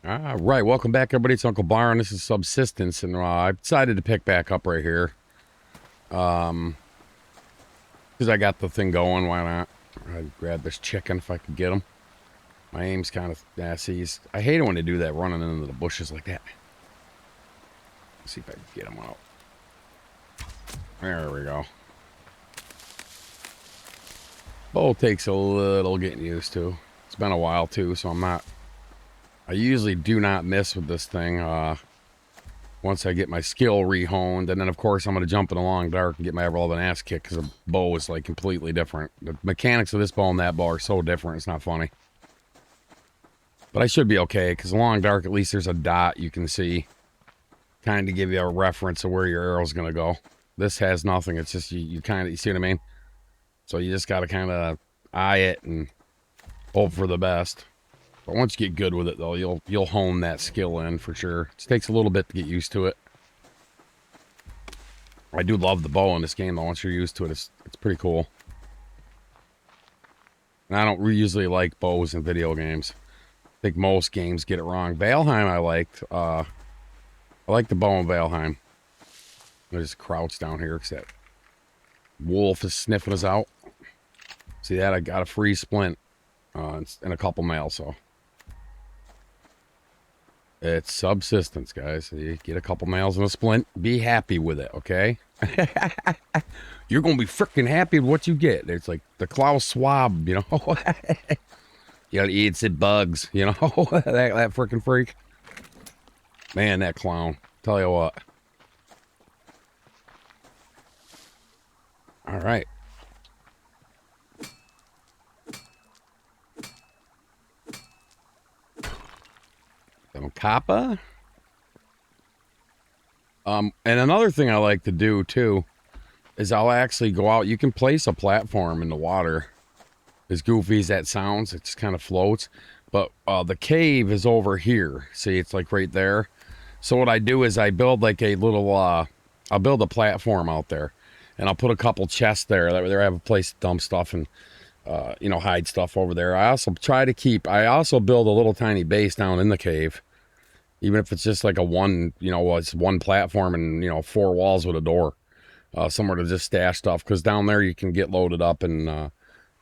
All right, welcome back, everybody. It's Uncle Byron. This is Subsistence, and I decided to pick back up right here. Because I got the thing going. Why not? I'd grab this chicken if I could get him. My aim's kind of seized. I hate it when they do that, running into the bushes like that. Let's see if I can get him out. There we go. Bow takes a little getting used to. It's been a while too, so I usually do not miss with this thing. Once I get my skill rehoned, and then of course I'm going to jump in the long dark and get my relevant ass kicked because the bow is like completely different. The mechanics of this bow and that bow are so different, it's not funny. But I should be okay because the long dark, at least there's a dot you can see, kind of give you a reference of where your arrow's going to go. This has nothing. It's just you see what I mean? So you just got to kind of eye it and hope for the best. But once you get good with it, though, you'll hone that skill in for sure. It takes a little bit to get used to it. I do love the bow in this game, though. Once you're used to it, it's pretty cool. And I don't usually like bows in video games. I think most games get it wrong. Valheim I liked. I like the bow in Valheim. I just crouch down here because that wolf is sniffing us out. See that? I got a free splint and a couple nails, so... It's subsistence, guys. You get a couple nails and a splint. Be happy with it, okay? You're going to be freaking happy with what you get. It's like the Klaus Schwab, you know? You gotta eat some bugs, you know? that freaking freak. Man, that clown. Tell you what. All right. Some kappa. And another thing I like to do too is I'll actually go out. You can place a platform in the water. As goofy as that sounds, it just kind of floats. But the cave is over here. See, it's like right there. So what I do is I build like a little, I'll build a platform out there. And I'll put a couple chests there. That way I have a place to dump stuff and, you know, hide stuff over there. I also build a little tiny base down in the cave. Even if it's just like it's one platform and, you know, 4 walls with a door. Somewhere to just stash stuff. Because down there you can get loaded up and,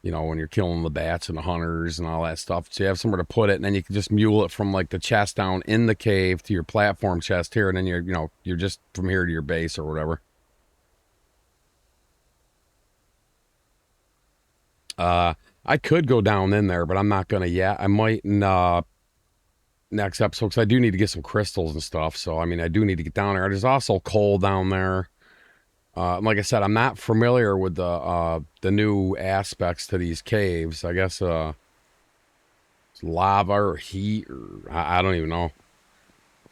you know, when you're killing the bats and the hunters and all that stuff. So you have somewhere to put it, and then you can just mule it from like the chest down in the cave to your platform chest here, and then you're just from here to your base or whatever. I could go down in there, but I'm not gonna yet. I might next episode because I do need to get some crystals and stuff. So I mean, I do need to get down there. There's also coal down there. Like I said, I'm not familiar with the new aspects to these caves. I guess it's lava or heat, or I don't even know.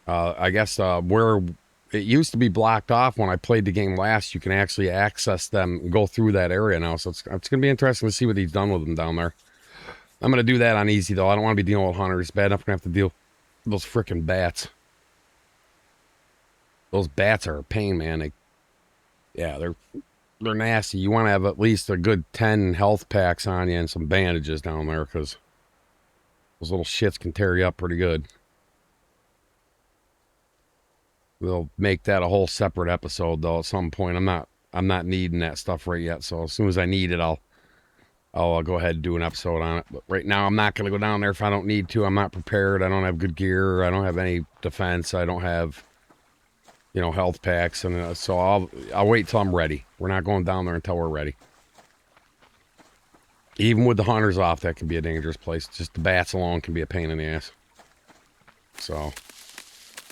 I guess where it used to be blocked off when I played the game last, you can actually access them and go through that area now. So it's going to be interesting to see what he's done with them down there. I'm going to do that on easy, though. I don't want to be dealing with hunters. Bad enough going to have to deal with those freaking bats. Those bats are a pain, man. They're nasty. You want to have at least a good 10 health packs on you and some bandages down there because those little shits can tear you up pretty good. We'll make that a whole separate episode though at some point. I'm not needing that stuff right yet. So as soon as I need it, I'll go ahead and do an episode on it. But right now I'm not going to go down there if I don't need to. I'm not prepared. I don't have good gear. I don't have any defense. I don't have, you know, health packs. And so I'll wait till I'm ready. We're not going down there until we're ready. Even with the hunters off, that can be a dangerous place. Just the bats alone can be a pain in the ass. So,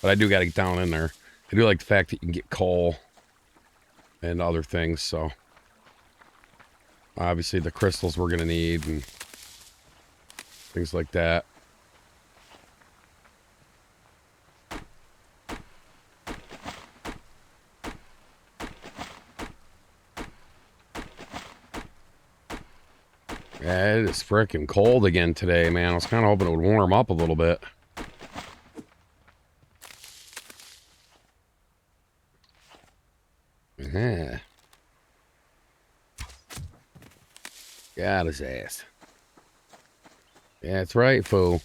but I do got to get down in there. I do like the fact that you can get coal and other things, so obviously the crystals we're going to need and things like that. Yeah, it is freaking cold again today, man. I was kind of hoping it would warm up a little bit. Yeah. Got his ass. Yeah, that's right, fool.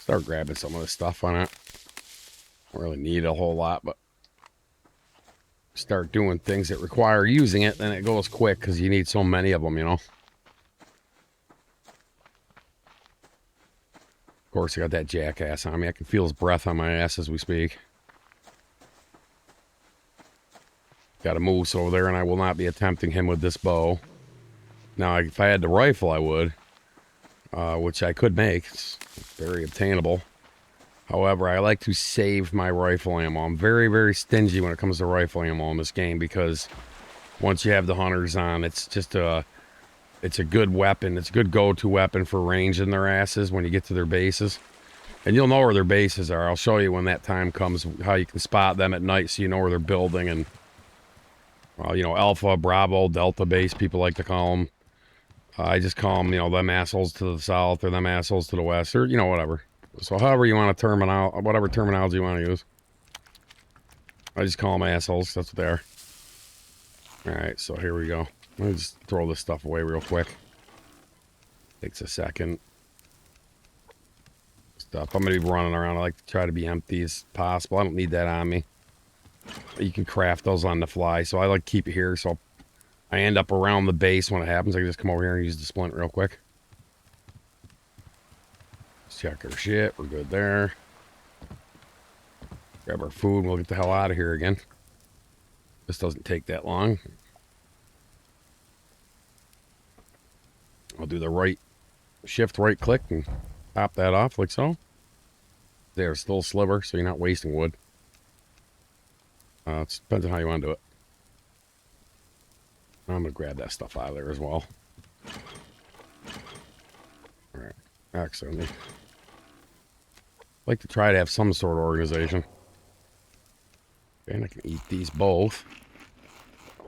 Start grabbing some of this stuff on it. Don't really need a whole lot, but start doing things that require using it, then it goes quick because you need so many of them, you know. Of course, I got that jackass on me. I can feel his breath on my ass as we speak. Got a moose over there, and I will not be attempting him with this bow. Now, if I had the rifle, I would, which I could make. It's very obtainable. However, I like to save my rifle ammo. I'm very, very stingy when it comes to rifle ammo in this game because once you have the hunters on, it's just it's a good weapon. It's a good go-to weapon for ranging their asses when you get to their bases. And you'll know where their bases are. I'll show you when that time comes how you can spot them at night so you know where they're building. And, you know, Alpha, Bravo, Delta base, people like to call them. I just call them, you know, them assholes to the south or them assholes to the west or, you know, whatever. So however you want to whatever terminology you want to use. I just call them assholes. That's what they are. Alright, so here we go. Let me just throw this stuff away real quick. Takes a second. Stuff. I'm going to be running around. I like to try to be empty as possible. I don't need that on me. You can craft those on the fly. So I like to keep it here. So I end up around the base when it happens. I can just come over here and use the splint real quick. Let's check our shit. We're good there. Grab our food and we'll get the hell out of here again. This doesn't take that long. I'll do the right shift right click and pop that off like so. There's still a sliver, so you're not wasting wood. It depends on how you want to do it. I'm gonna grab that stuff out of there as well. Alright. Actually, I'd like to try to have some sort of organization. And I can eat these both.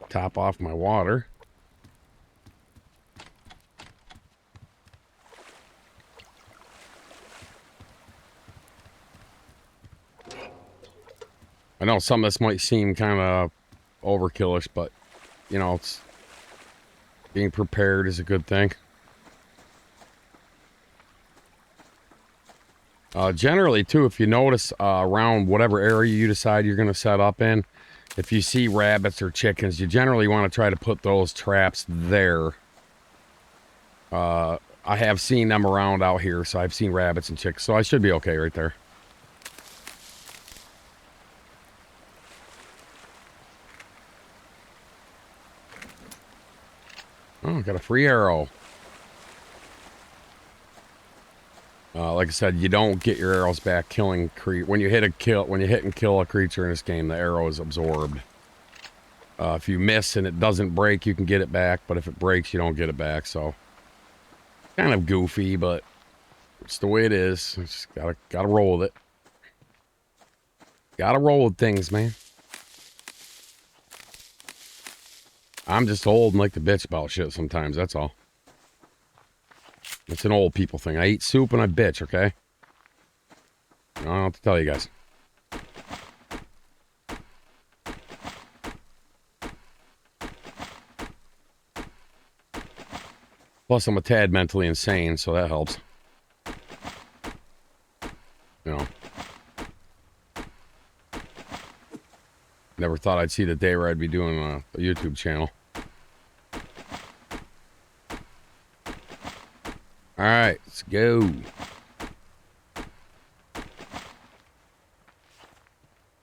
Top off my water. I know some of this might seem kind of overkillish, but, you know, it's being prepared is a good thing. Generally, too, if you notice around whatever area you decide you're going to set up in, if you see rabbits or chickens, you generally want to try to put those traps there. I have seen them around out here, so I've seen rabbits and chickens, so I should be okay right there. Oh, got a free arrow. Like I said, you don't get your arrows back killing when you hit and kill a creature in this game, the arrow is absorbed. If you miss and it doesn't break, you can get it back, but if it breaks, you don't get it back. So kind of goofy, but it's the way it is. Just gotta roll with it. Gotta roll with things, man. I'm just old and like to bitch about shit sometimes, that's all. It's an old people thing. I eat soup and I bitch, okay? I don't know what to tell you guys. Plus, I'm a tad mentally insane, so that helps. You know. Never thought I'd see the day where I'd be doing a YouTube channel. Alright, let's go.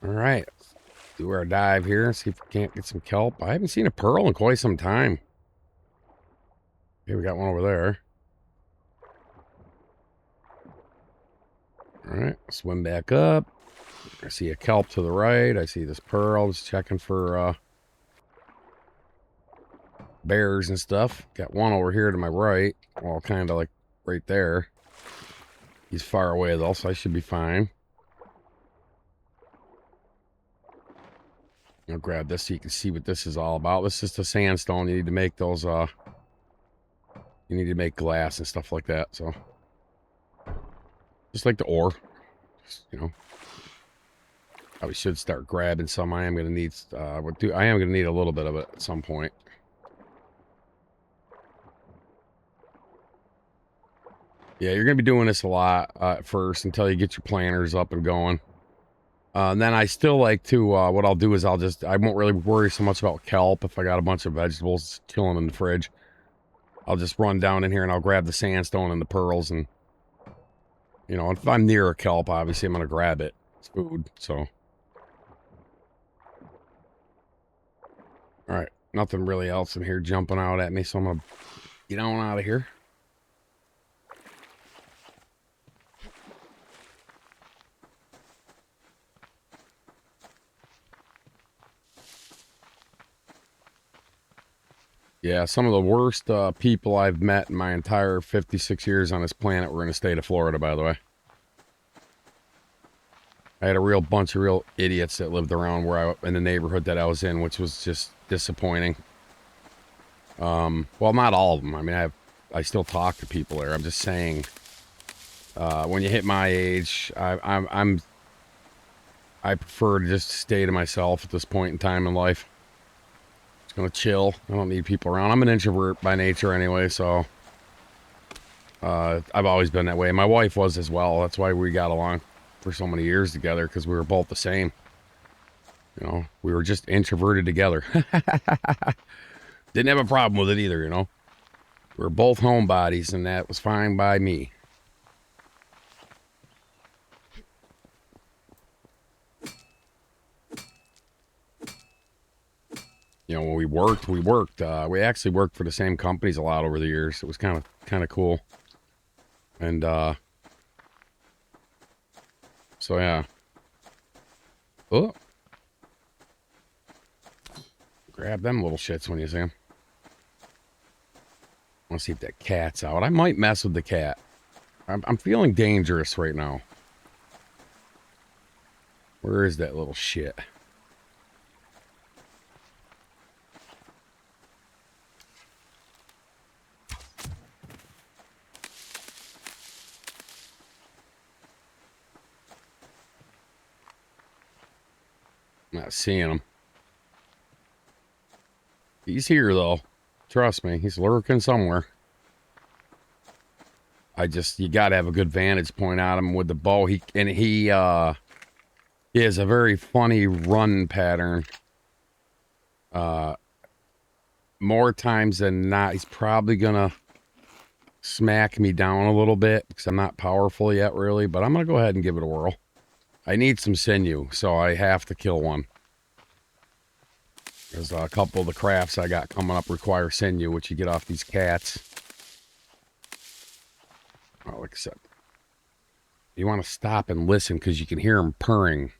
Alright, let's do our dive here and see if we can't get some kelp. I haven't seen a pearl in quite some time. Okay, we got one over there. Alright, swim back up. I see a kelp to the right. I see this pearl. Just checking for bears and stuff. Got one over here to my right. Well, kind of like right there. He's far away though, so I should be fine. I'll grab this so you can see what this is all about. This is the sandstone. You need to make those, you need to make glass and stuff like that, so. Just like the ore. Just, you know. Probably should start grabbing some. I am going to need, I am going to need a little bit of it at some point. Yeah, you're gonna be doing this a lot at first until you get your planters up and going. And then I still like to, what I'll do is I won't really worry so much about kelp if I got a bunch of vegetables chilling in the fridge. I'll just run down in here and I'll grab the sandstone and the pearls and, you know, if I'm near a kelp, obviously I'm going to grab it. It's food, so. Alright, nothing really else in here jumping out at me, so I'm going to get on out of here. Yeah, some of the worst people I've met in my entire 56 years on this planet were in the state of Florida, by the way. I had a real bunch of real idiots that lived around in the neighborhood that I was in, which was just disappointing. Well, not all of them. I mean, I still talk to people there. I'm just saying, when you hit my age, I prefer to just stay to myself at this point in time in life. Just gonna chill. I don't need people around. I'm an introvert by nature anyway, so I've always been that way. My wife was as well. That's why we got along for so many years together, because we were both the same. You know, we were just introverted together. Didn't have a problem with it either, you know. We were both homebodies, and that was fine by me. You know, when we worked. We actually worked for the same companies a lot over the years. It was kind of cool. And so yeah. Oh, grab them little shits when you see them. I want to see if that cat's out. I might mess with the cat. I'm feeling dangerous right now. Where is that little shit? I'm not seeing him. He's here though. Trust me, he's lurking somewhere. You gotta have a good vantage point on him with the bow. He has a very funny run pattern. More times than not, he's probably gonna smack me down a little bit because I'm not powerful yet, really. But I'm gonna go ahead and give it a whirl. I need some sinew, so I have to kill one. There's a couple of the crafts I got coming up require sinew, which you get off these cats. Oh, except you want to stop and listen because you can hear them purring.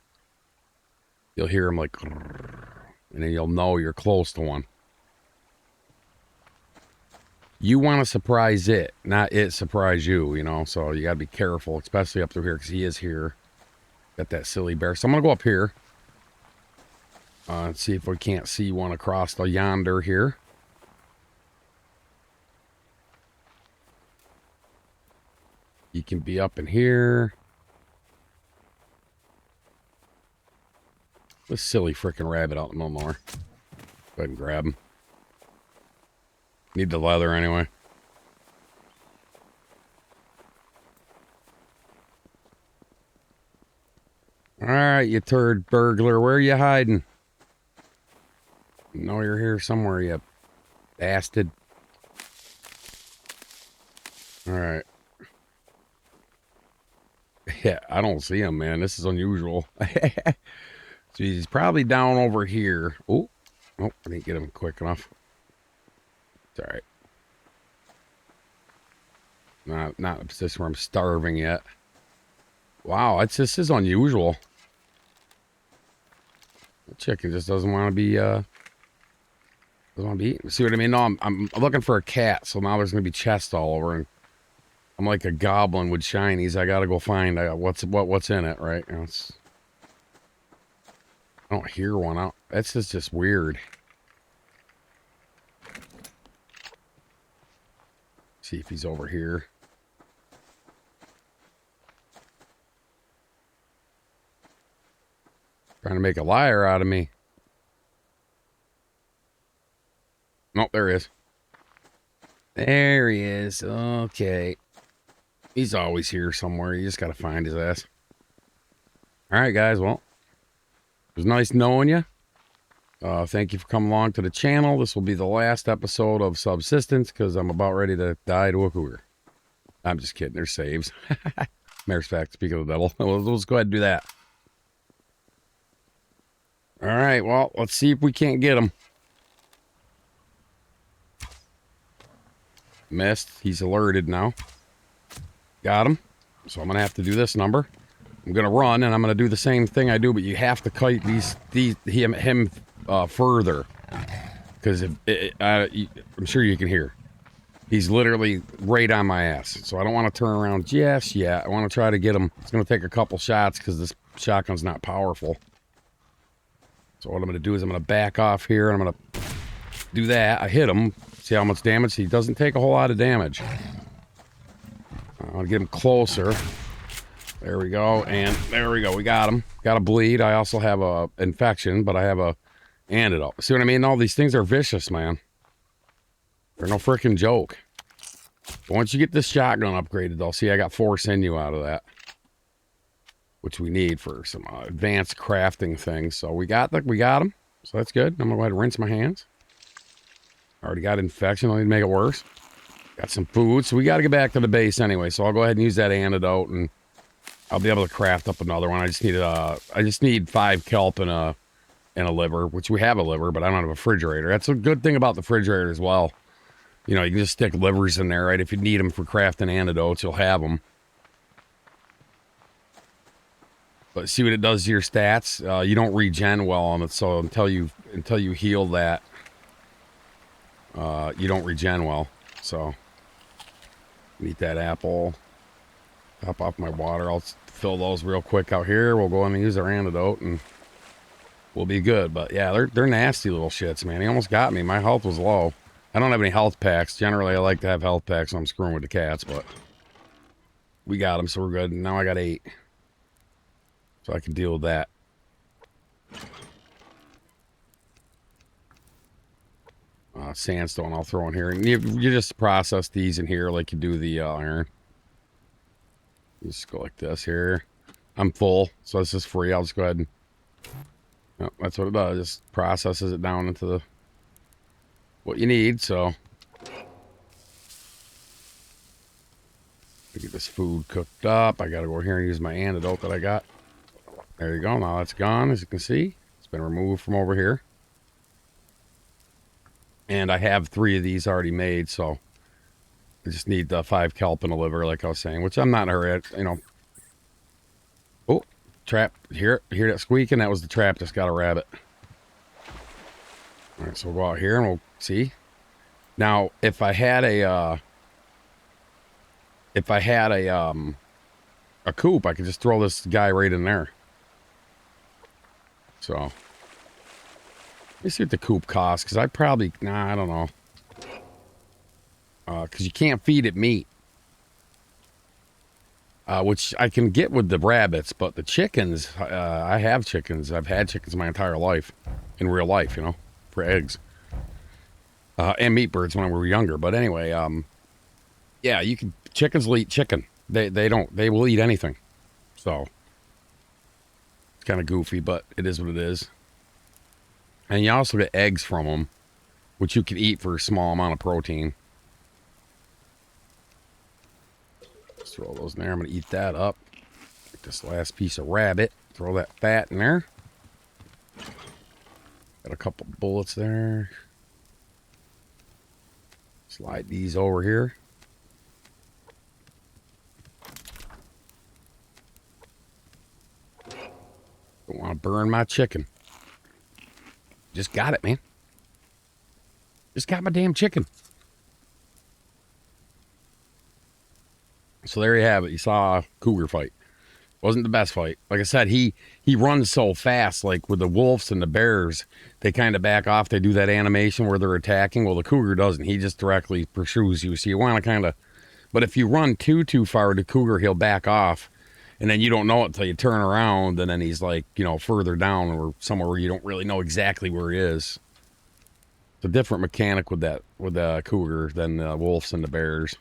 You'll hear them like, and then you'll know you're close to one. You want to surprise it, not it surprise you, you know? So you got to be careful, especially up through here because he is here. Got that silly bear. So I'm going to go up here. And see if we can't see one across the yonder here. You can be up in here. This silly freaking rabbit out no more. Go ahead and grab him. Need the leather anyway. Alright, you turd burglar. Where are you hiding? No, you're here somewhere, you bastard. Alright. Yeah, I don't see him, man. This is unusual. So he's probably down over here. Oh, I didn't get him quick enough. It's alright. Not in a position where I'm starving yet. Wow, this is unusual. The chicken just doesn't want to be doesn't want to be eaten. See what I mean? No, I'm looking for a cat, so now there's gonna be chests all over, and I'm like a goblin with shinies. I gotta go find what's in it, right? You know, I don't hear one out. That's just weird. See if he's over here. Trying to make a liar out of me. Nope, there he is. There he is. Okay. He's always here somewhere. You just got to find his ass. All right, guys. Well, it was nice knowing you. Thank you for coming along to the channel. This will be the last episode of Subsistence because I'm about ready to die to a cougar. I'm just kidding. There's saves. Matter of fact, speaking of the devil, let's go ahead and do that. All right. Well, let's see if we can't get him. Missed. He's alerted now. Got him. So I'm going to have to do this number. I'm going to run, and I'm going to do the same thing I do, but you have to kite him further. Because I'm sure you can hear. He's literally right on my ass. So I don't want to turn around just yet. I want to try to get him. It's going to take a couple shots because this shotgun's not powerful. So what I'm going to do is I'm going to back off here, and I'm going to do that. I hit him. See how much damage? He doesn't take a whole lot of damage. I'll get him closer. There we go. And there we go. We got him. Got a bleed. I also have a infection, but I have a antidote. See what I mean? All these things are vicious, man. They're no freaking joke. But once you get this shotgun upgraded, though, see, I got 4 sinew out of that, which we need for some advanced crafting things. So we got them. So that's good. I'm gonna go ahead and rinse my hands. Already got infection. I need to make it worse. Got some food, so we got to get back to the base anyway. So I'll go ahead and use that antidote, and I'll be able to craft up another one. I just need 5 kelp and a liver, which we have a liver, but I don't have a refrigerator. That's a good thing about the refrigerator as well. You know, you can just stick livers in there, right? If you need them for crafting antidotes, you'll have them. But see what it does to your stats. You don't regen well on it, so until you heal that, you don't regen well. So eat that apple. Top off my water. I'll fill those real quick out here. We'll go in and use our antidote, and we'll be good. But yeah, they're nasty little shits, man. He almost got me. My health was low. I don't have any health packs. Generally, I like to have health packs when I'm screwing with the cats, but we got them, so we're good. Now I got 8. So I can deal with that. Sandstone I'll throw in here. And you just process these in here like you do the iron. You just go like this here. I'm full, so this is free. I'll just go ahead and... Yep, that's what it does. Just processes it down into the what you need, so... Get this food cooked up. I gotta go here and use my antidote that I got. There you go. Now that's gone, as you can see. It's been removed from over here. And I have 3 of these already made, so I just need the 5 kelp and a liver, like I was saying, which I'm not in a hurry at, you know. Oh, trap. Hear that squeaking? That was the trap. Just got a rabbit. All right, so we'll go out here and we'll see. Now, if I had a coop, I could just throw this guy right in there. So, let me see what the coop costs, because I probably, I don't know. Because you can't feed it meat. Which I can get with the rabbits, but the chickens, I have chickens. I've had chickens my entire life, in real life, you know, for eggs. And meat birds when we were younger. But anyway, yeah, chickens will eat chicken. They will eat anything. So, it's kind of goofy, but it is what it is. And you also get eggs from them, which you can eat for a small amount of protein. Just throw those in there. I'm going to eat that up. Get this last piece of rabbit. Throw that fat in there. Got a couple bullets there. Slide these over here. Don't want to burn my chicken. Just got it, man. Just got my damn chicken. So there you have it. You saw a cougar fight. Wasn't the best fight. Like I said, he runs so fast. Like with the wolves and the bears, they kind of back off. They do that animation where they're attacking. Well, the cougar doesn't. He just directly pursues you. So you want to kind of... But if you run too far with the cougar, he'll back off. And then you don't know it until you turn around, and then he's like, you know, further down or somewhere where you don't really know exactly where he is. It's a different mechanic with the cougar than the wolves and the bears.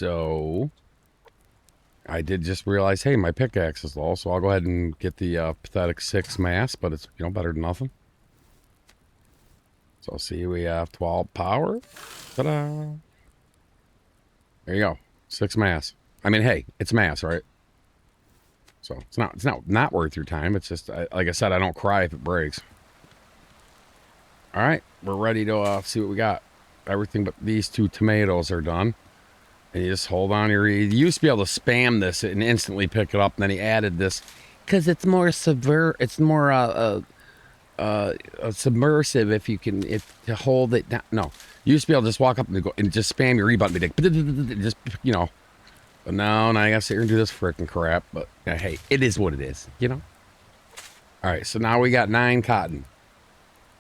So I did just realize, hey, my pickaxe is low, so I'll go ahead and get the pathetic 6 mass, but it's, you know, better than nothing. So see, we have 12 power. Ta-da! There you go, 6 mass. I mean, hey, it's mass, right? So it's not worth your time. It's just, like I said, I don't cry if it breaks. All right, we're ready to see what we got. Everything but these 2 tomatoes are done. And you just hold on here. You used to be able to spam this and instantly pick it up, and then he added this because it's more it's more submersive if you can to hold it down. No, you used to be able to just walk up and go and just spam your E button, just, you know. But now I gotta sit here and do this freaking crap. But hey, it is what it is, you know. All right, so now we got 9 cotton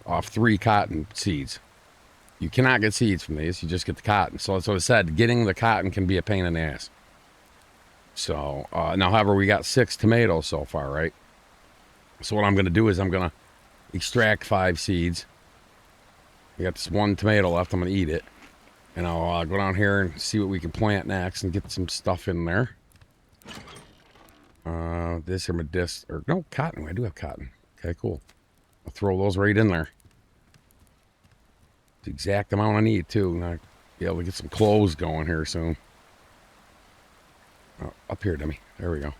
off 3 cotton seeds. You cannot get seeds from these. You just get the cotton. So that's what I said. Getting the cotton can be a pain in the ass. So now, however, we got 6 tomatoes so far, right? So what I'm going to do is I'm going to extract 5 seeds. We got this 1 tomato left. I'm going to eat it. And I'll go down here and see what we can plant next and get some stuff in there. This here, or no, cotton. I do have cotton. Okay, cool. I'll throw those right in there. The exact amount I need, too. And I'll be able to get some clothes going here soon. Oh, up here, dummy. There we go.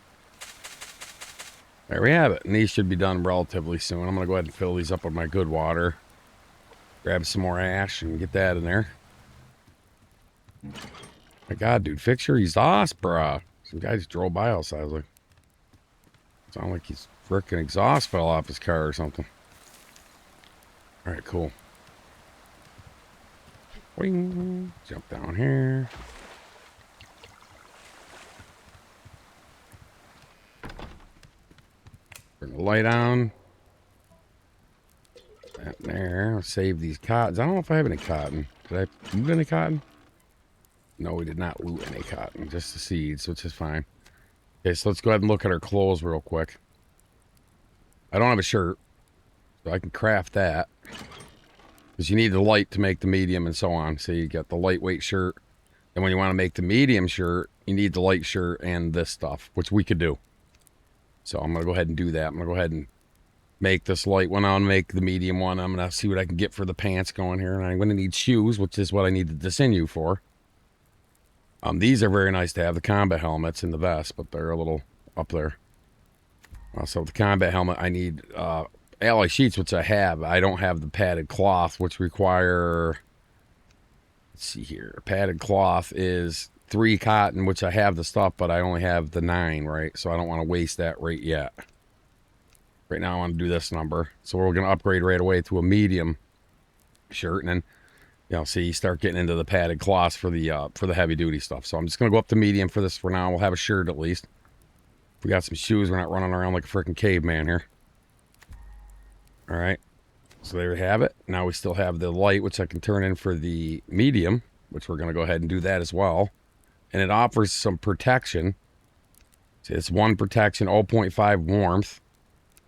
There we have it. And these should be done relatively soon. I'm going to go ahead and fill these up with my good water. Grab some more ash and get that in there. My God, dude. Fix your exhaust, bruh. Some guy just drove by outside. I was like, sound like his frickin' exhaust fell off his car or something. All right, cool. Wing. Jump down here. Turn the light on. That there. I'll save these cottons. I don't know if I have any cotton. Did I loot any cotton? No, we did not loot any cotton. Just the seeds, which is fine. Okay, so let's go ahead and look at our clothes real quick. I don't have a shirt, so I can craft that. Because you need the light to make the medium and so on. So you got the lightweight shirt. And when you want to make the medium shirt, you need the light shirt and this stuff, which we could do. So I'm going to go ahead and do that. I'm going to go ahead and make this light one. I'll make the medium one. I'm going to see what I can get for the pants going here. And I'm going to need shoes, which is what I need the Sinew for. These are very nice to have, the combat helmets and the vest, but they're a little up there. So the combat helmet, I need alloy sheets, which I have. I don't have the padded cloth, which require, let's see here. Padded cloth is 3 cotton, which I have the stuff, but I only have the 9, right? So I don't want to waste that right yet. Right now I want to do this number. So we're going to upgrade right away to a medium shirt, and then, you know, see, you start getting into the padded cloths for the heavy duty stuff. So I'm just going to go up to medium for this for now. We'll have a shirt at least. If we got some shoes, we're not running around like a freaking caveman here. All right. So there we have it. Now we still have the light, which I can turn in for the medium, which we're going to go ahead and do that as well. And it offers some protection. See, it's 1 protection, 0.5 warmth.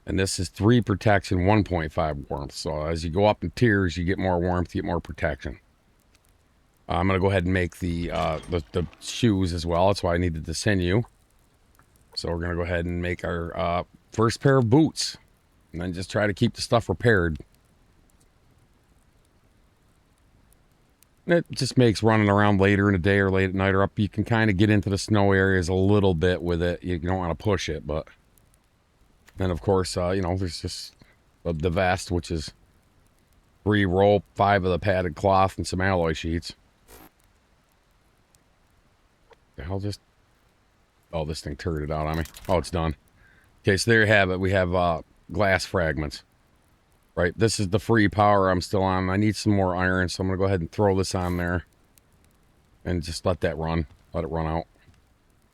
And this is 3 protection, 1.5 warmth. So as you go up in tiers, you get more warmth, you get more protection. I'm going to go ahead and make the shoes as well. That's why I needed the Sinew. So we're going to go ahead and make our first pair of boots. And then just try to keep the stuff repaired. It just makes running around later in the day or late at night or up. You can kind of get into the snow areas a little bit with it. You don't want to push it, but... Then, of course, you know, there's just the vest, which is 3 rope, 5 of the padded cloth, and some alloy sheets. The hell just... Oh, this thing turned it out on me. Oh, it's done. Okay, so there you have it. We have glass fragments. Right, this is the free power I'm still on. I need some more iron, so I'm going to go ahead and throw this on there. And just let that run. Let it run out.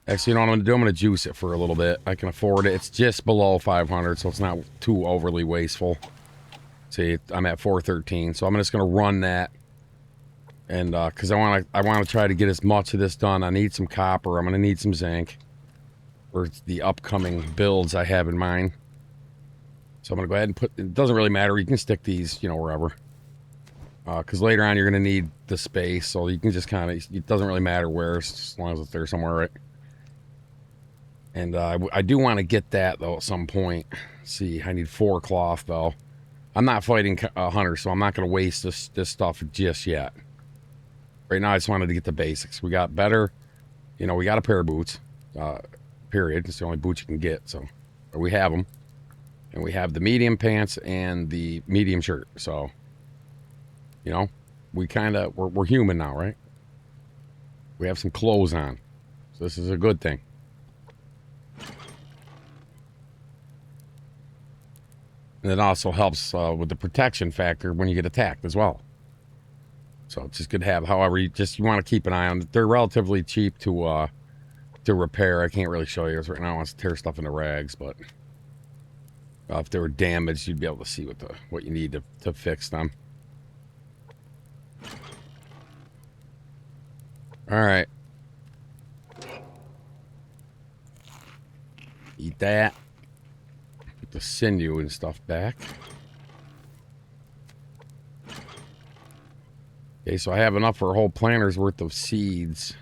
Actually, you know what I'm going to do? I'm going to juice it for a little bit. I can afford it. It's just below 500, so it's not too overly wasteful. See, I'm at 413, so I'm just going to run that. And because I want to try to get as much of this done. I need some copper. I'm going to need some zinc for the upcoming builds I have in mind. So I'm going to go ahead and put... It doesn't really matter. You can stick these, you know, wherever. because later on you're going to need the space, so you can just kind of, it doesn't really matter where, as long as it's there somewhere, right? And I do want to get that, though, at some point. Let's see, I need 4 cloth, though. I'm not fighting hunters, so I'm not going to waste this stuff just yet. Right now, I just wanted to get the basics. We got better, we got a pair of boots, period. It's the only boots you can get, so we have them. And we have the medium pants and the medium shirt, so, we kind of, we're human now, right? We have some clothes on, so this is a good thing. And it also helps with the protection factor when you get attacked as well. So it's just good to have. However, you want to keep an eye on them. They're relatively cheap to repair. I can't really show you right now. I want to tear stuff into rags, but if they were damaged, you'd be able to see what you need to fix them. All right. Eat that. Put the sinew and stuff back. Okay, so I have enough for a whole planter's worth of seeds.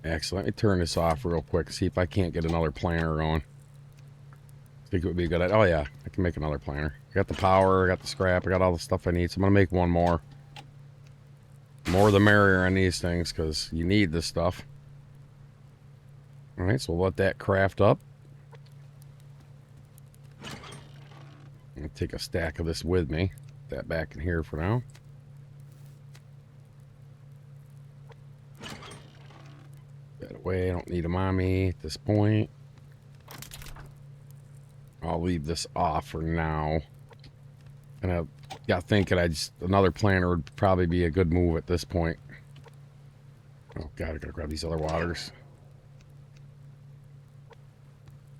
Excellent. Let me turn this off real quick. See if I can't get another planter going. I think it would be a good idea. Oh, yeah. I can make another planter. I got the power. I got the scrap. I got all the stuff I need. So I'm going to make one more. More the merrier on these things because you need this stuff. All right, so we'll let that craft up. I'm going to take a stack of this with me. Put that back in here for now. That away. I don't need them on me at this point. I'll leave this off for now. And I got thinking another planter would probably be a good move at this point. Oh, God, I gotta grab these other waters.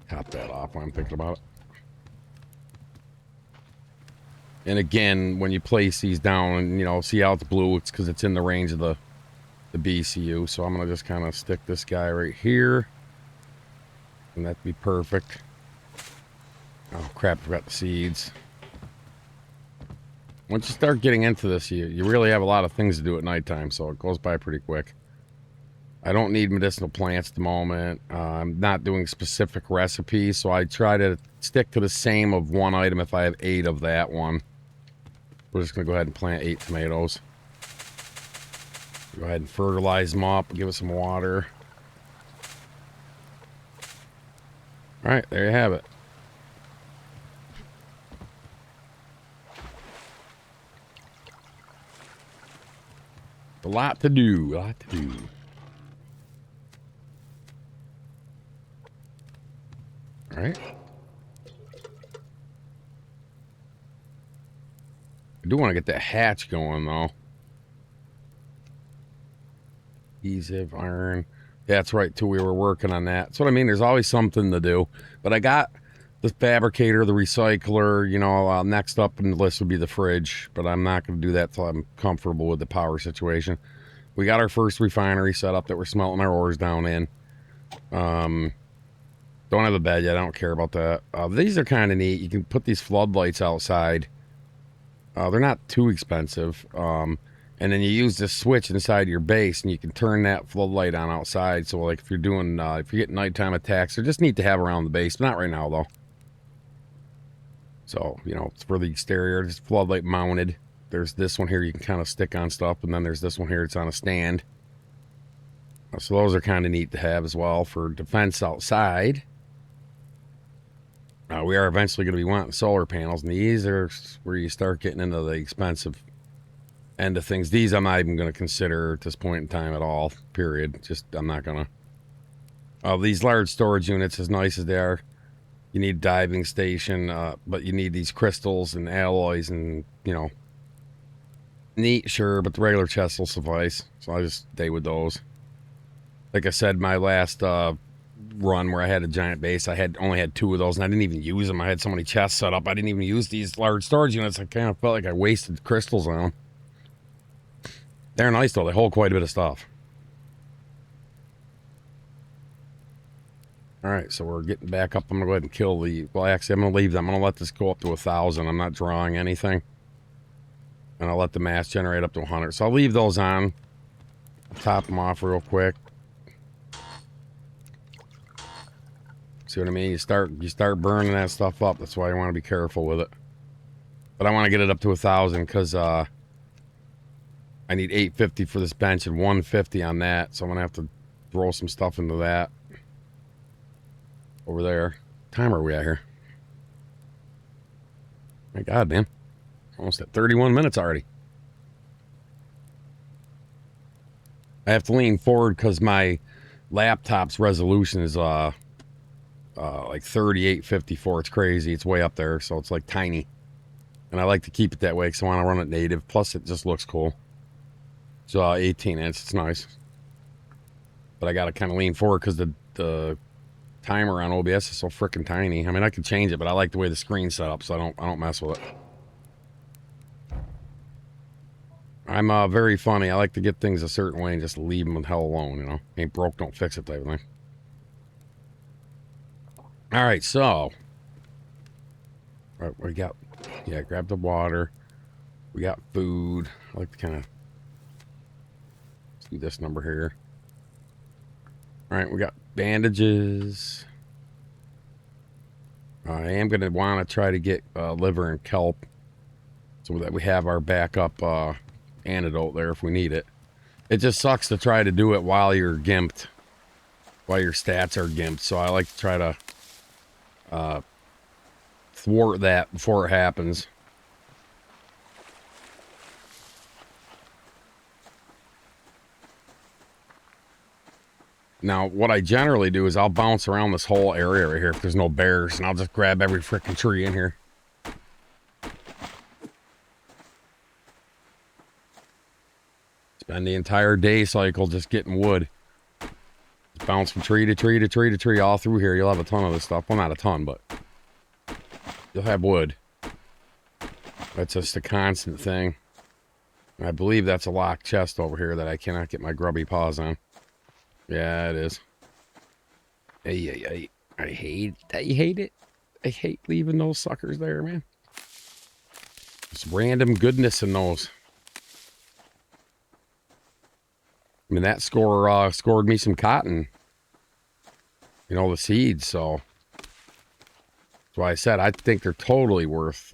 Top that off when I'm thinking about it. And again, when you place these down and, see how it's blue, it's because it's in the range of the BCU. So I'm going to just kind of stick this guy right here. And that'd be perfect. Oh, crap, I forgot the seeds. Once you start getting into this, you really have a lot of things to do at nighttime, so it goes by pretty quick. I don't need medicinal plants at the moment. I'm not doing specific recipes, so I try to stick to the same of one item if I have 8 of that one. We're just going to go ahead and plant 8 tomatoes. Go ahead and fertilize them up, give it some water. All right, there you have it. A lot to do, a lot to do. All right. I do want to get that hatch going, though. Adhesive, iron. Yeah, that's right, too. We were working on that. That's what I mean. There's always something to do. But I got the fabricator, the recycler. Next up in the list would be the fridge. But I'm not going to do that till I'm comfortable with the power situation. We got our first refinery set up that we're smelting our ores down in. Don't have a bed yet. I don't care about that. These are kind of neat. You can put these floodlights outside. They're not too expensive. And then you use this switch inside your base, and you can turn that floodlight on outside. So, like, if you're getting nighttime attacks, they're just neat to have around the base. Not right now, though. So, it's for the exterior. It's floodlight mounted. There's this one here you can kind of stick on stuff, and then there's this one here. It's on a stand. So those are kind of neat to have as well for defense outside. We are eventually going to be wanting solar panels, and these are where you start getting into the expensive end of things. These I'm not even going to consider at this point in time at all, period. I'm not going to. These large storage units, as nice as they are, you need a diving station, but you need these crystals and alloys and, neat, sure, but the regular chests will suffice. So I just stay with those. Like I said, my last run where I had a giant base, I only had 2 of those, and I didn't even use them. I had so many chests set up, I didn't even use these large storage units. I kind of felt like I wasted crystals on them. They're nice, though. They hold quite a bit of stuff. All right, so we're getting back up. I'm gonna go ahead and kill the. Well, actually, I'm gonna leave them. I'm gonna let this go up to 1,000. I'm not drawing anything, and I'll let the mass generate up to 100. So I'll leave those on. I'll top them off real quick. See what I mean? You start burning that stuff up. That's why you want to be careful with it. But I want to get it up to 1,000 because I need 850 for this bench and 150 on that. So I'm gonna have to throw some stuff into that. Over there. What time are we at here? My God, man. Almost at 31 minutes already. I have to lean forward because my laptop's resolution is like 3854. It's crazy. It's way up there, so it's like tiny. And I like to keep it that way because I want to run it native. Plus, it just looks cool. So 18 inch. It's nice. But I got to kind of lean forward because the timer on OBS is so freaking tiny. I mean, I can change it, but I like the way the screen's set up, so I don't mess with it. I'm very funny. I like to get things a certain way and just leave them the hell alone, you know. Ain't broke, don't fix it type of thing. All right, so we got, yeah, grab the water. We got food. I like to kind of see this number here. All right, we got bandages. I am going to want to try to get liver and kelp so that we have our backup antidote there if we need it. It just sucks to try to do it while you're gimped, while your stats are gimped. So I like to try to thwart that before it happens. Now, what I generally do is I'll bounce around this whole area right here if there's no bears, and I'll just grab every freaking tree in here. Spend the entire day cycle just getting wood. Just bounce from tree to tree to tree to tree all through here. You'll have a ton of this stuff. Well, not a ton, but you'll have wood. That's just a constant thing. And I believe that's a locked chest over here that I cannot get my grubby paws on. Yeah, it is. Hey, I hate it. I hate leaving those suckers there, man. Just random goodness in those. I mean, that scored me some cotton. You know, the seeds, so. That's why I said I think they're totally worth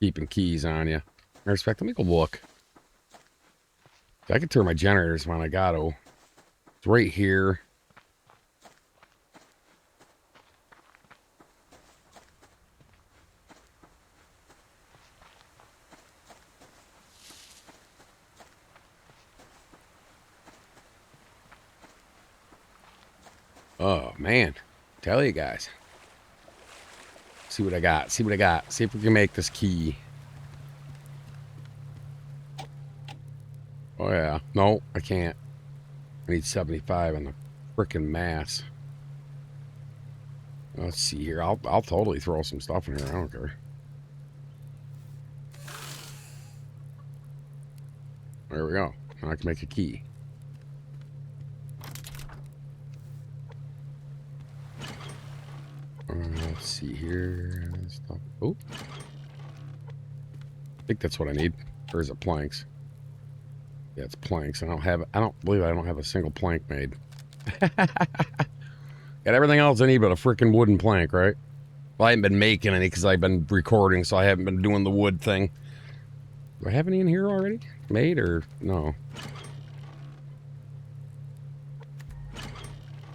keeping keys on you. In respect, let me go look. I can turn my generators when I got to. It's right here. Oh, man. Tell you guys. See what I got. See what I got. See if we can make this key. Oh, yeah. No, I can't. I need 75 on the frickin' mass. Let's see here. I'll totally throw some stuff in here. I don't care. There we go. Now I can make a key. Let's see here. Stuff. Oh. I think that's what I need. Or is it planks? Yeah, it's planks. I don't believe I don't have a single plank made. Got everything else I need but a freaking wooden plank, right? Well, I haven't been making any because I've been recording, so I haven't been doing the wood thing. Do I have any in here already? Made or no?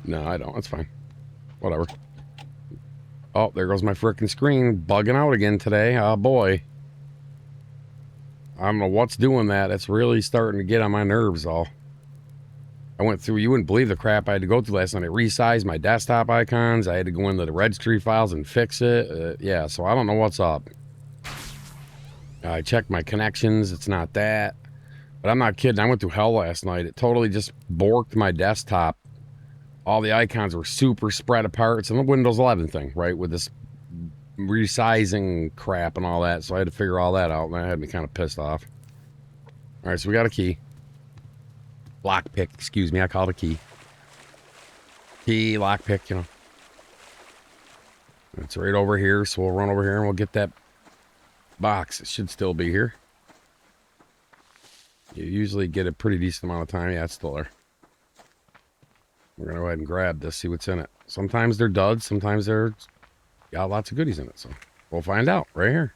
No, I don't. That's fine. Whatever. Oh, there goes my freaking screen bugging out again today. Oh, boy. I don't know what's doing that. It's really starting to get on my nerves all. I went through, you wouldn't believe the crap I had to go through last night. I resized my desktop icons. I had to go into the registry files and fix it. Yeah, so I don't know what's up. I checked my connections. It's not that. But I'm not kidding. I went through hell last night. It totally just borked my desktop. All the icons were super spread apart. It's a Windows 11 thing, right? With this resizing crap and all that. So I had to figure all that out. And that had me kind of pissed off. All right, so we got a key. Lockpick, excuse me. I call it a key. Key, lockpick, you know. It's right over here, so we'll run over here and we'll get that box. It should still be here. You usually get a pretty decent amount of time. Yeah, it's still there. We're going to go ahead and grab this, see what's in it. Sometimes they're duds, sometimes they're got lots of goodies in it, so we'll find out right here.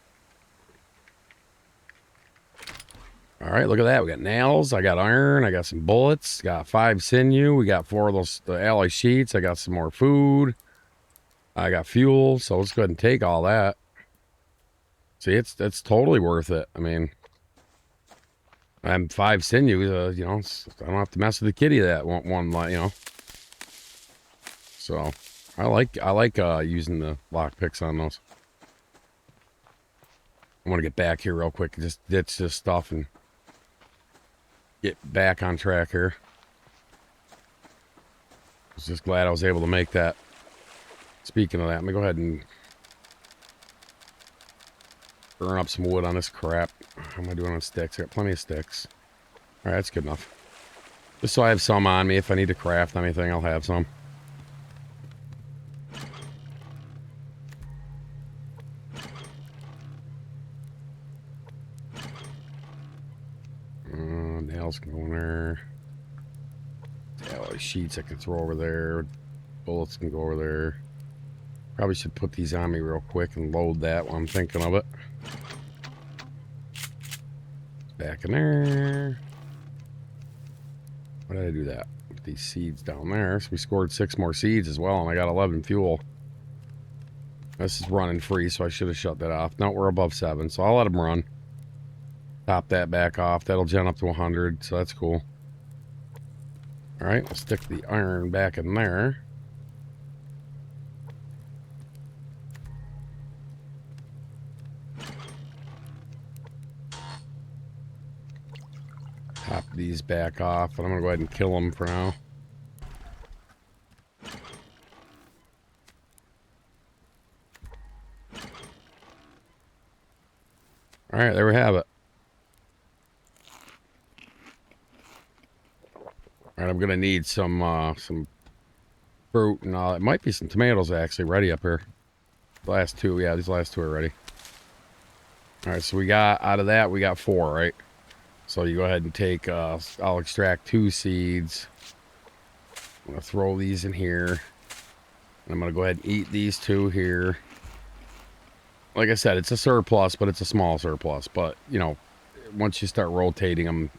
All right, look at that. We got nails, I got iron, I got some bullets, got 5 sinew, we got 4 of those the alloy sheets, I got some more food, I got fuel, so let's go ahead and take all that. See, it's totally worth it. I mean, I'm 5 sinew, you know, I don't have to mess with the kitty that one, you know. So I like using the lock picks on those. I want to get back here real quick, just ditch this stuff and get back on track here. I was just glad I was able to make that. Speaking of that, let me go ahead and burn up some wood on this crap. How am I doing on sticks? I got plenty of sticks. All right, that's good enough. Just so I have some on me. If I need to craft anything, I'll have some. Nails can go in there. Alloy sheets I can throw over there. Bullets can go over there. Probably should put these on me real quick and load that while I'm thinking of it. Back in there. Why did I do that? Put these seeds down there. So we scored 6 more seeds as well, and I got 11 fuel. This is running free, so I should have shut that off. No, we're above 7, so I'll let them run. Top that back off. That'll gen up to 100, so that's cool. All right, we'll stick the iron back in there. Top these back off, and I'm gonna go ahead and kill them for now. All right, there we have it. All right, I'm gonna need some fruit and it might be some tomatoes actually ready up here. The last 2, yeah, these last 2 are ready. All right, so we got out of that we got 4, right? So you go ahead and take. I'll extract 2 seeds. I'm gonna throw these in here. I'm gonna go ahead and eat these 2 here. Like I said, it's a surplus, but it's a small surplus. But you know, once you start rotating them,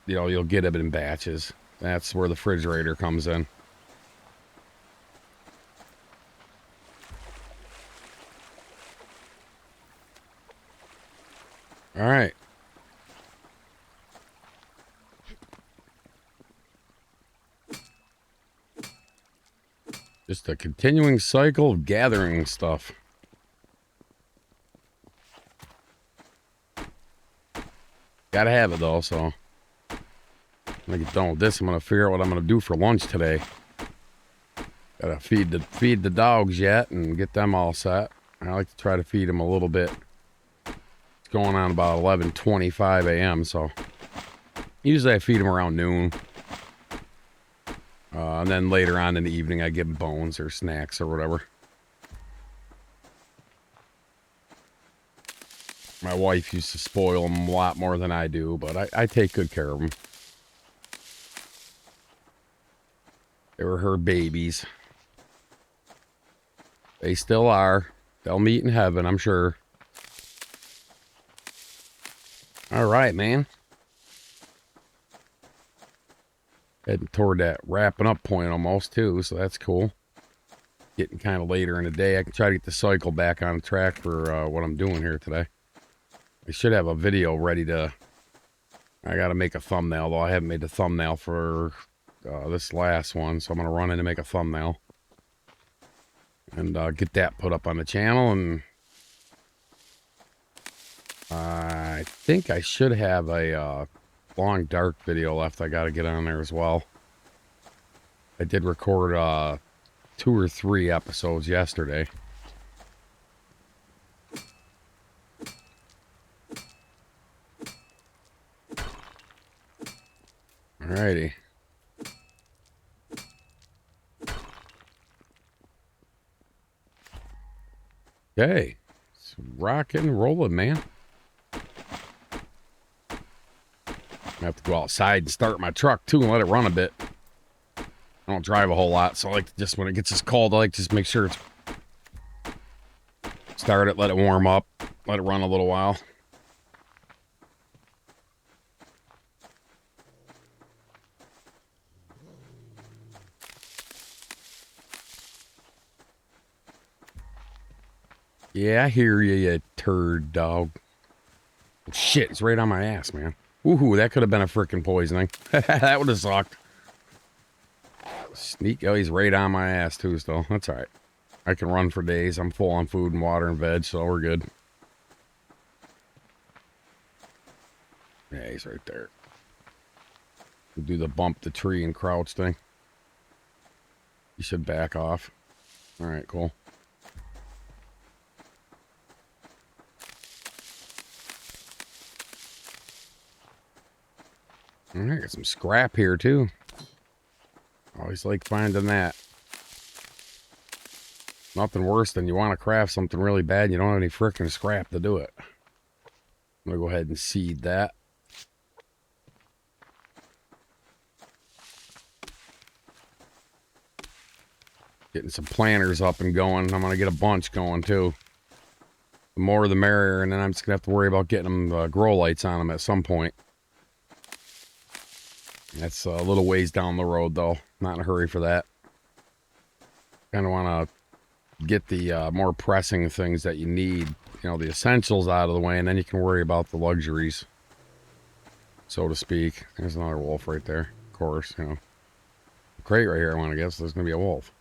you know, you'll get it in batches. That's where the refrigerator comes in. All right. Just a continuing cycle of gathering stuff. Gotta have it though, so when I get done with this, I'm gonna figure out what I'm gonna do for lunch today. Gotta feed the dogs yet and get them all set. I like to try to feed them a little bit. It's going on about 11:25 a.m. So usually I feed them around noon. And then later on in the evening, I give them bones or snacks or whatever. My wife used to spoil them a lot more than I do, but I take good care of them. They were her babies. They still are. They'll meet in heaven, I'm sure. All right, man. Heading toward that wrapping up point almost, too, so that's cool. Getting kind of later in the day. I can try to get the cycle back on track for what I'm doing here today. I should have a video ready to... I got to make a thumbnail, though. I haven't made the thumbnail for this last one, so I'm going to run in and make a thumbnail. And get that put up on the channel, and... I think I should have a long dark video left I got to get on there as well. I did record 2 or 3 episodes yesterday. Alrighty. Okay. It's rocking, rolling, man. I have to go outside and start my truck too and let it run a bit. I don't drive a whole lot, so I like to just, when it gets this cold, I like to just make sure it's... Start it, let it warm up, let it run a little while. Yeah, I hear you turd dog. Shit, it's right on my ass, man. Woohoo, that could have been a freaking poisoning. That would have sucked. Sneak, oh, he's right on my ass too, still. That's alright. I can run for days. I'm full on food and water and veg, so we're good. Yeah, he's right there. We'll do the bump the tree and crouch thing. You should back off. Alright, cool. Alright, got some scrap here too. Always like finding that. Nothing worse than you want to craft something really bad and you don't have any frickin' scrap to do it. I'm gonna go ahead and seed that. Getting some planters up and going. I'm gonna get a bunch going too. The more the merrier, and then I'm just gonna have to worry about getting them grow lights on them at some point. That's a little ways down the road though. Not in a hurry for that. Kind of want to get the more pressing things that you need, you know, the essentials out of the way, and then you can worry about the luxuries, so to speak. There's another wolf right there, of course, you know. Crate right here, I want to guess there's going to be a wolf.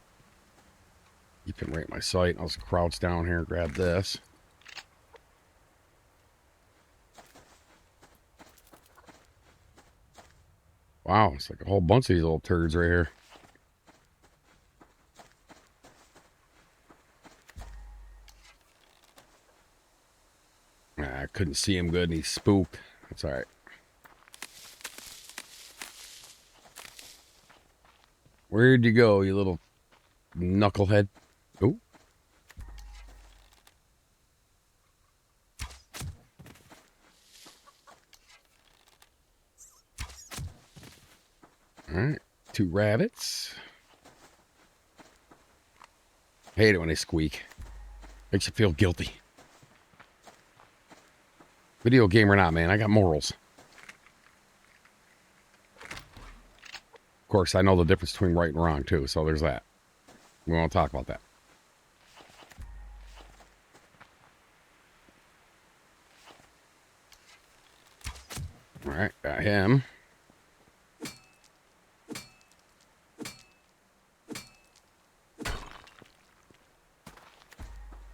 Keep him right in my sight. I'll just crouch down here and grab this. Wow, it's like a whole bunch of these little turds right here. I couldn't see him good and he's spooked. That's alright. Where'd you go, you little knucklehead? Oh. Alright, 2 rabbits. Hate it when they squeak. Makes you feel guilty. Video game or not, man, I got morals. Of course, I know the difference between right and wrong, too, so there's that. We won't talk about that. Alright, got him.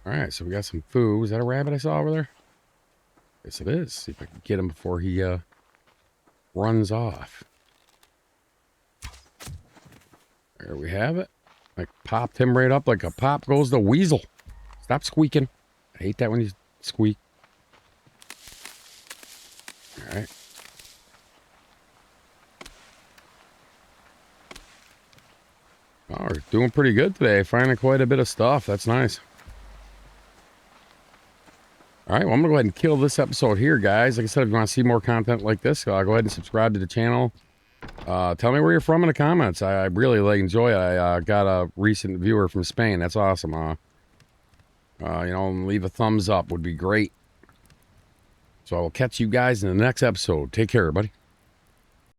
Alright, so we got some food. Was that a rabbit I saw over there? Yes, it is. See if I can get him before he runs off. There we have it. Like, popped him right up like a pop goes the weasel. Stop squeaking. I hate that when you squeak. Alright. Oh, we're doing pretty good today. Finding quite a bit of stuff. That's nice. Alright, well, I'm going to go ahead and kill this episode here, guys. Like I said, if you want to see more content like this, go ahead and subscribe to the channel. Tell me where you're from in the comments. I really enjoy it. I got a recent viewer from Spain. That's awesome. You know, leave a thumbs up would be great. So I will catch you guys in the next episode. Take care, everybody.